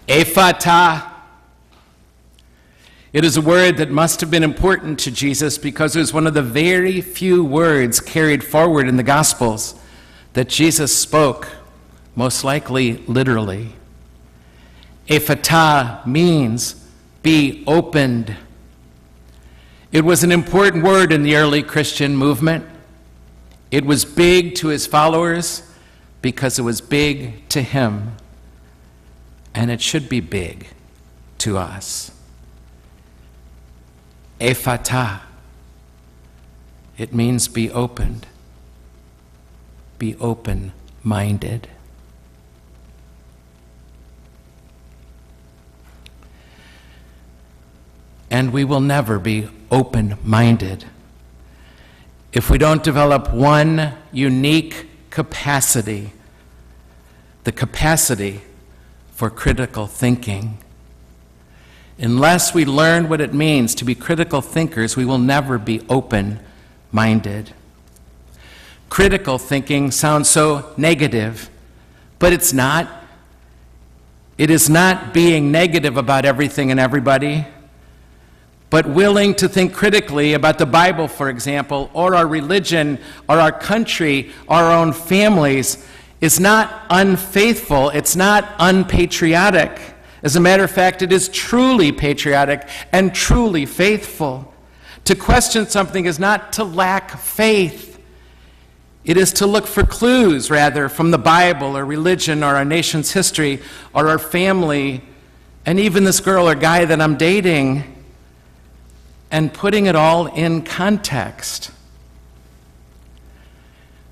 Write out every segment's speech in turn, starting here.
Ephata. It is a word that must have been important to Jesus because it was one of the very few words carried forward in the Gospels that Jesus spoke, most likely literally. Ephata means be opened. It was an important word in the early Christian movement. It was big to his followers because it was big to him. And it should be big to us. Ephata. It means be opened. Be open-minded. And we will never be open-minded if we don't develop one unique capacity, the capacity for critical thinking. Unless we learn what it means to be critical thinkers, we will never be open-minded. Critical thinking sounds so negative, but it's not. It is not being negative about everything and everybody, but willing to think critically about the Bible, for example, or our religion, or our country, or our own families, is not unfaithful, it's not unpatriotic. As a matter of fact, it is truly patriotic and truly faithful. To question something is not to lack faith. It is to look for clues, rather, from the Bible or religion or our nation's history or our family, and even this girl or guy that I'm dating, and putting it all in context.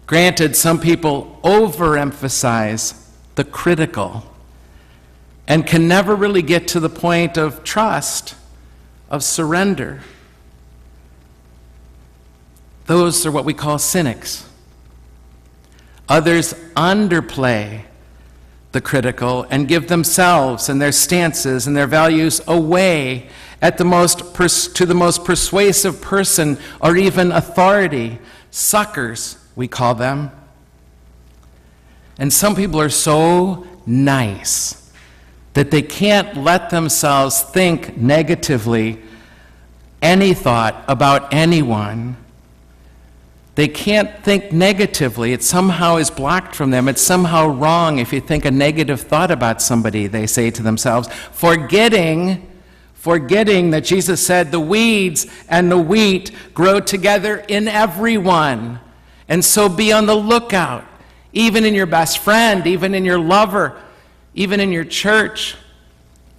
Granted, some people overemphasize the critical and can never really get to the point of trust, of surrender. Those are what we call cynics. Others underplay the critical and give themselves and their stances and their values away at to the most persuasive person or even authority. Suckers, we call them. And some people are so nice that they can't let themselves think negatively any thought about anyone. They can't think negatively. It somehow is blocked from them. It's somehow wrong if you think a negative thought about somebody, they say to themselves, forgetting that Jesus said the weeds and the wheat grow together in everyone. And so be on the lookout, even in your best friend, even in your lover, even in your church,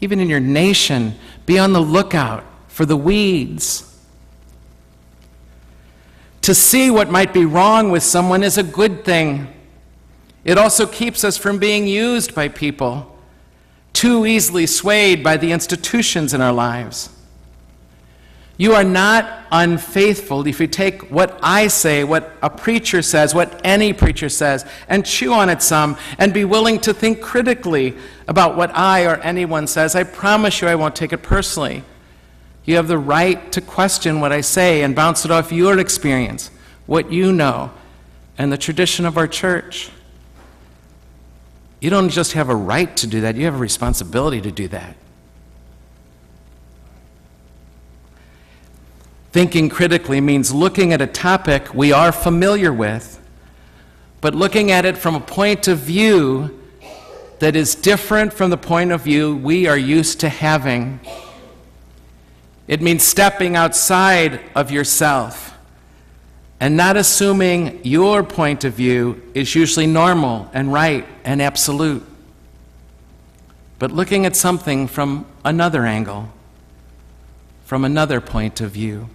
even in your nation. Be on the lookout for the weeds. To see what might be wrong with someone is a good thing. It also keeps us from being used by people, too easily swayed by the institutions in our lives. You are not unfaithful if you take what I say, what a preacher says, what any preacher says, and chew on it some, and be willing to think critically about what I or anyone says. I promise you I won't take it personally. You have the right to question what I say and bounce it off your experience, what you know, and the tradition of our church. You don't just have a right to do that, you have a responsibility to do that. Thinking critically means looking at a topic we are familiar with, but looking at it from a point of view that is different from the point of view we are used to having. It means stepping outside of yourself and not assuming your point of view is usually normal and right and absolute, but looking at something from another angle, from another point of view.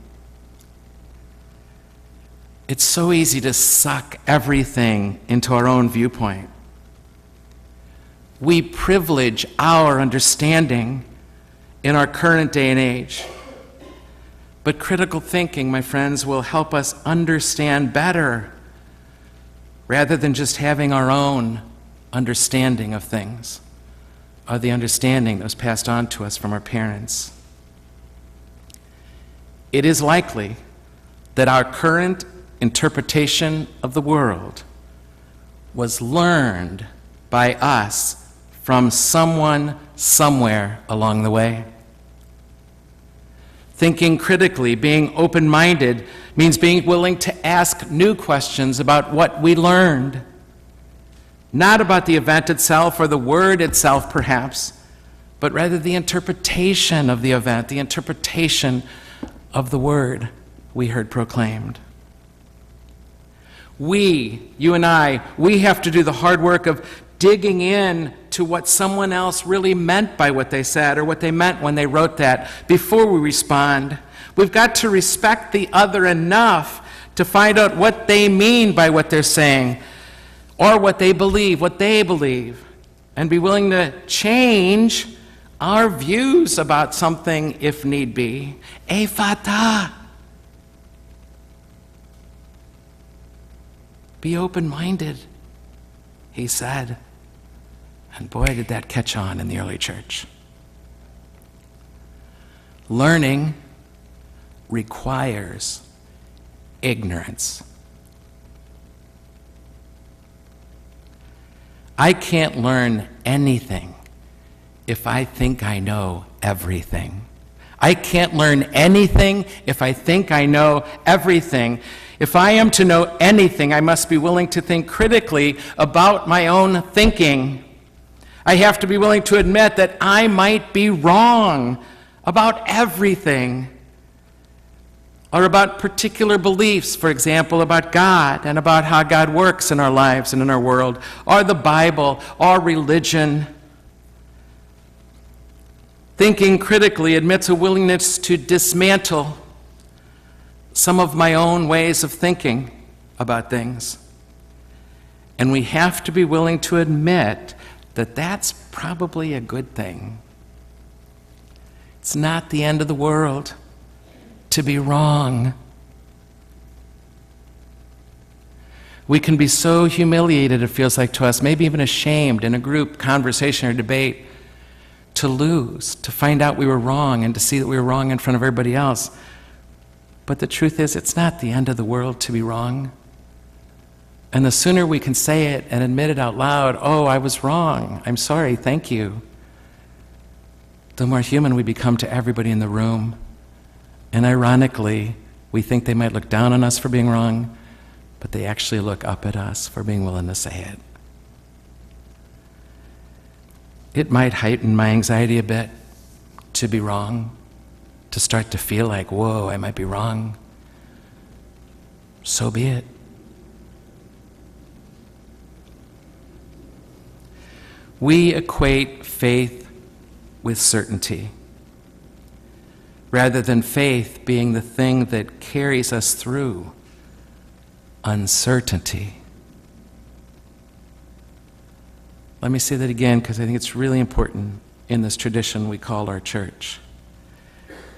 It's so easy to suck everything into our own viewpoint. We privilege our understanding in our current day and age. But critical thinking, my friends, will help us understand better rather than just having our own understanding of things or the understanding that was passed on to us from our parents. It is likely that our current interpretation of the world was learned by us from someone somewhere along the way. Thinking critically, being open-minded, means being willing to ask new questions about what we learned. Not about the event itself or the word itself, perhaps, but rather the interpretation of the event, the interpretation of the word we heard proclaimed. We, you and I, we have to do the hard work of digging in to what someone else really meant by what they said or what they meant when they wrote that before we respond. We've got to respect the other enough to find out what they mean by what they're saying or what they believe, and be willing to change our views about something if need be. Ephata. Be open-minded, he said. And boy, did that catch on in the early church. Learning requires ignorance. I can't learn anything if I think I know everything. I can't learn anything if I think I know everything. If I am to know anything, I must be willing to think critically about my own thinking. I have to be willing to admit that I might be wrong about everything, or about particular beliefs, for example, about God and about how God works in our lives and in our world, or the Bible, or religion. Thinking critically admits a willingness to dismantle some of my own ways of thinking about things. And we have to be willing to admit that that's probably a good thing. It's not the end of the world to be wrong. We can be so humiliated, it feels like to us, maybe even ashamed in a group conversation or debate, to lose, to find out we were wrong and to see that we were wrong in front of everybody else. But the truth is, it's not the end of the world to be wrong. And the sooner we can say it and admit it out loud, oh, I was wrong, I'm sorry, thank you, the more human we become to everybody in the room. And ironically, we think they might look down on us for being wrong, but they actually look up at us for being willing to say it. It might heighten my anxiety a bit to be wrong, to start to feel like, whoa, I might be wrong. So be it. We equate faith with certainty, rather than faith being the thing that carries us through uncertainty. Let me say that again, because I think it's really important in this tradition we call our church.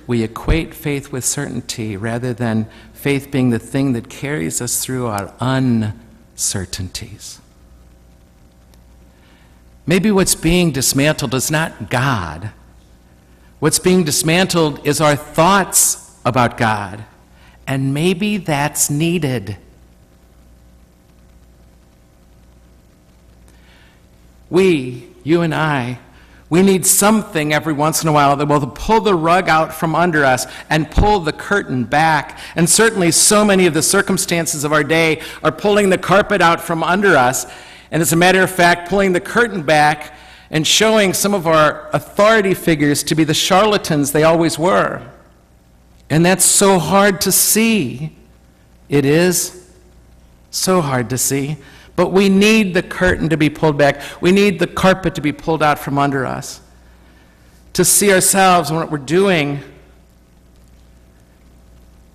We equate faith with certainty, rather than faith being the thing that carries us through our uncertainties. Maybe what's being dismantled is not God. What's being dismantled is our thoughts about God, and maybe that's needed. We, you and I, we need something every once in a while that will pull the rug out from under us and pull the curtain back. And certainly so many of the circumstances of our day are pulling the carpet out from under us. And as a matter of fact, pulling the curtain back and showing some of our authority figures to be the charlatans they always were. And that's so hard to see. It is so hard to see. But we need the curtain to be pulled back. We need the carpet to be pulled out from under us, to see ourselves and what we're doing.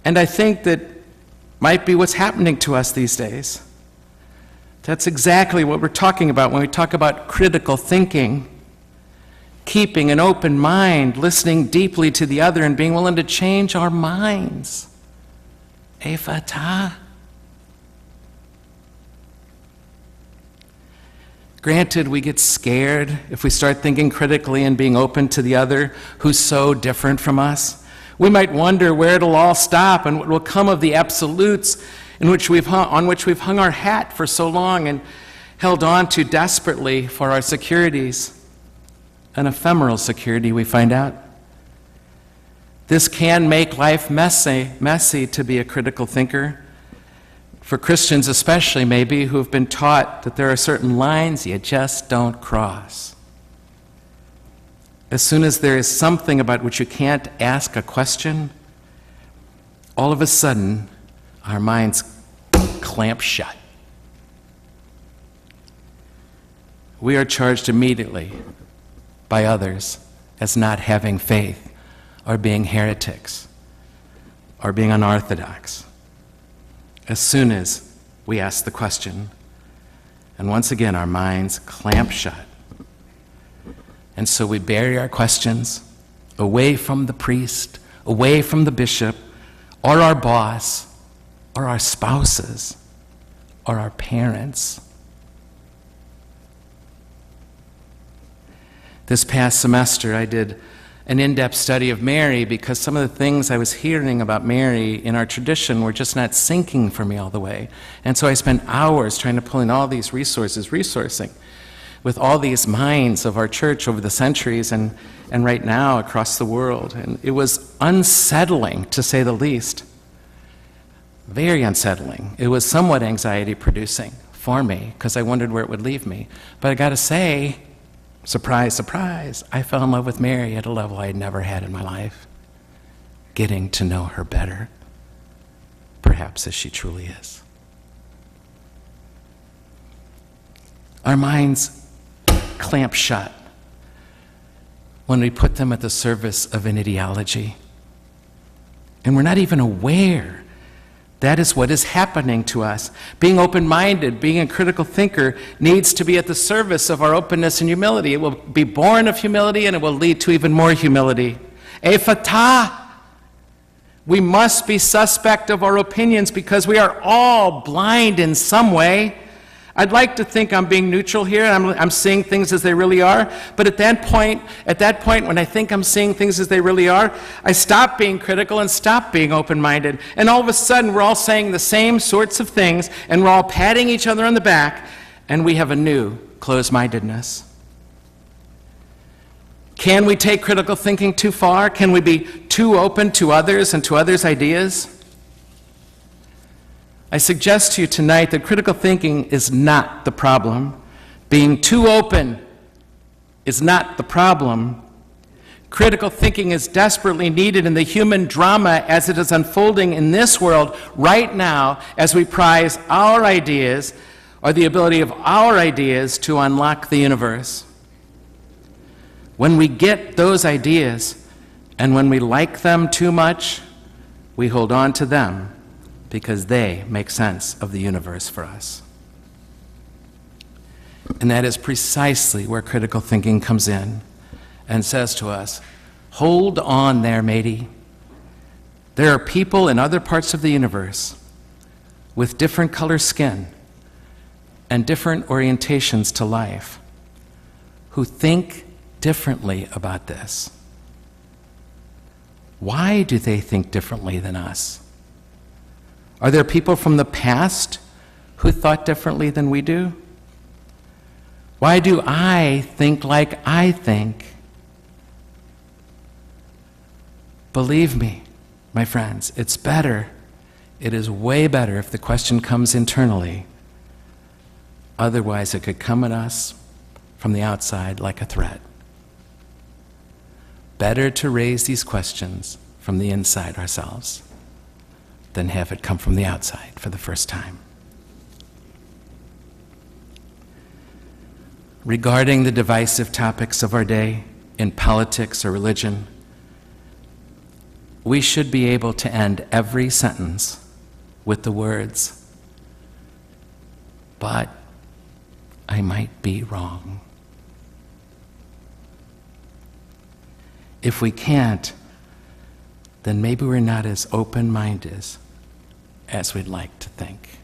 And I think that might be what's happening to us these days. That's exactly what we're talking about when we talk about critical thinking, keeping an open mind, listening deeply to the other, and being willing to change our minds. Ephata. Granted, we get scared if we start thinking critically and being open to the other who's so different from us. We might wonder where it'll all stop and what will come of the absolutes on which we've hung our hat for so long and held on to desperately for our securities. an ephemeral security, we find out. This can make life messy to be a critical thinker. For Christians especially, maybe, who have been taught that there are certain lines you just don't cross. As soon as there is something about which you can't ask a question, all of a sudden, our minds clamp shut. We are charged immediately by others as not having faith, or being heretics, or being unorthodox, as soon as we ask the question. And once again, our minds clamp shut. And so we bury our questions away from the priest, away from the bishop, or our boss, or our spouses, or our parents. This past semester, I did an in-depth study of Mary because some of the things I was hearing about Mary in our tradition were just not sinking for me all the way. And so I spent hours trying to pull in all these resourcing with all these minds of our church over the centuries and right now across the world. And it was unsettling, to say the least. Very unsettling. It was somewhat anxiety-producing for me because I wondered where it would leave me. But I got to say, surprise, surprise, I fell in love with Mary at a level I had never had in my life, getting to know her better, perhaps as she truly is. Our minds clamp shut when we put them at the service of an ideology, and we're not even aware that is what is happening to us. Being open-minded, being a critical thinker, needs to be at the service of our openness and humility. It will be born of humility, and it will lead to even more humility. Ephata! We must be suspect of our opinions because we are all blind in some way. I'd like to think I'm being neutral here, and I'm seeing things as they really are, but at that point, when I think I'm seeing things as they really are, I stop being critical and stop being open-minded, and all of a sudden we're all saying the same sorts of things, and we're all patting each other on the back, and we have a new closed-mindedness. Can we take critical thinking too far? Can we be too open to others and to others' ideas? I suggest to you tonight that critical thinking is not the problem. Being too open is not the problem. Critical thinking is desperately needed in the human drama as it is unfolding in this world right now as we prize our ideas or the ability of our ideas to unlock the universe. When we get those ideas and when we like them too much, we hold on to them because they make sense of the universe for us. And that is precisely where critical thinking comes in and says to us, hold on there, matey. There are people in other parts of the universe with different color skin and different orientations to life who think differently about this. Why do they think differently than us? Are there people from the past who thought differently than we do? Why do I think like I think? Believe me, my friends, it's better. It is way better if the question comes internally. Otherwise, it could come at us from the outside like a threat. Better to raise these questions from the inside ourselves than have it come from the outside for the first time. Regarding the divisive topics of our day in politics or religion, we should be able to end every sentence with the words, "But I might be wrong." If we can't, then maybe we're not as open-minded as we'd like to think.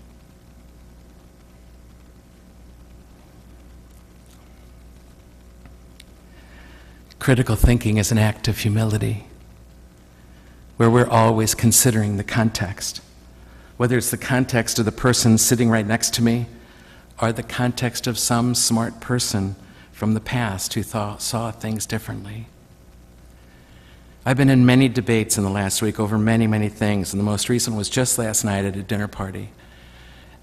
Critical thinking is an act of humility, where we're always considering the context, whether it's the context of the person sitting right next to me or the context of some smart person from the past who saw things differently. I've been in many debates in the last week over many, many things, and the most recent was just last night at a dinner party.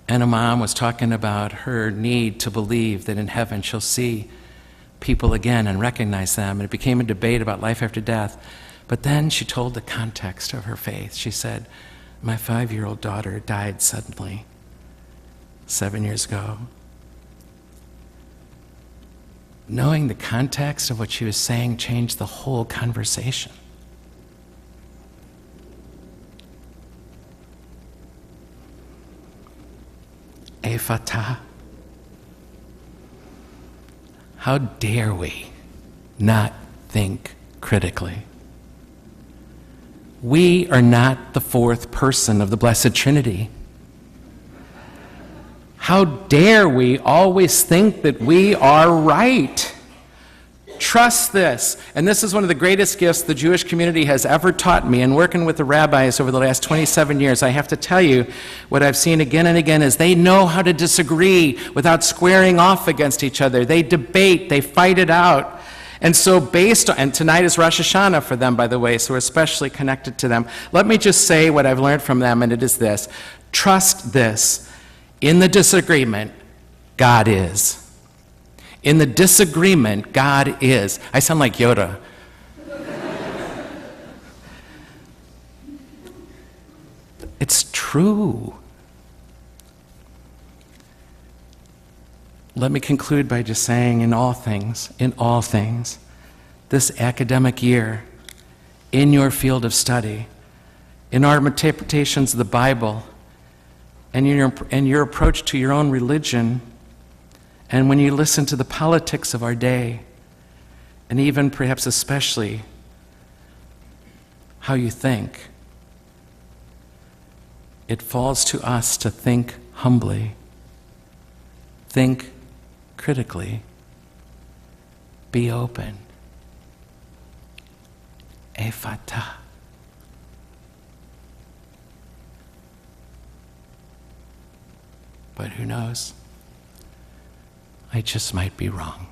And a mom was talking about her need to believe that in heaven she'll see people again and recognize them, and it became a debate about life after death. But then she told the context of her faith. She said, my 5-year-old daughter died suddenly 7 years ago. Knowing the context of what she was saying changed the whole conversation. Ephata. How dare we not think critically? We are not the fourth person of the Blessed Trinity. How dare we always think that we are right? Trust this. And this is one of the greatest gifts the Jewish community has ever taught me. And working with the rabbis over the last 27 years, I have to tell you, what I've seen again and again is they know how to disagree without squaring off against each other. They debate, they fight it out. And so and tonight is Rosh Hashanah for them, by the way, so we're especially connected to them. Let me just say what I've learned from them, and it is this. Trust this. In the disagreement, God is. In the disagreement, God is. I sound like Yoda. It's true. Let me conclude by just saying in all things, this academic year, in your field of study, in our interpretations of the Bible, and your approach to your own religion, and when you listen to the politics of our day, and even perhaps especially how you think, it falls to us to think humbly, think critically, be open. Ephata. But who knows? I just might be wrong.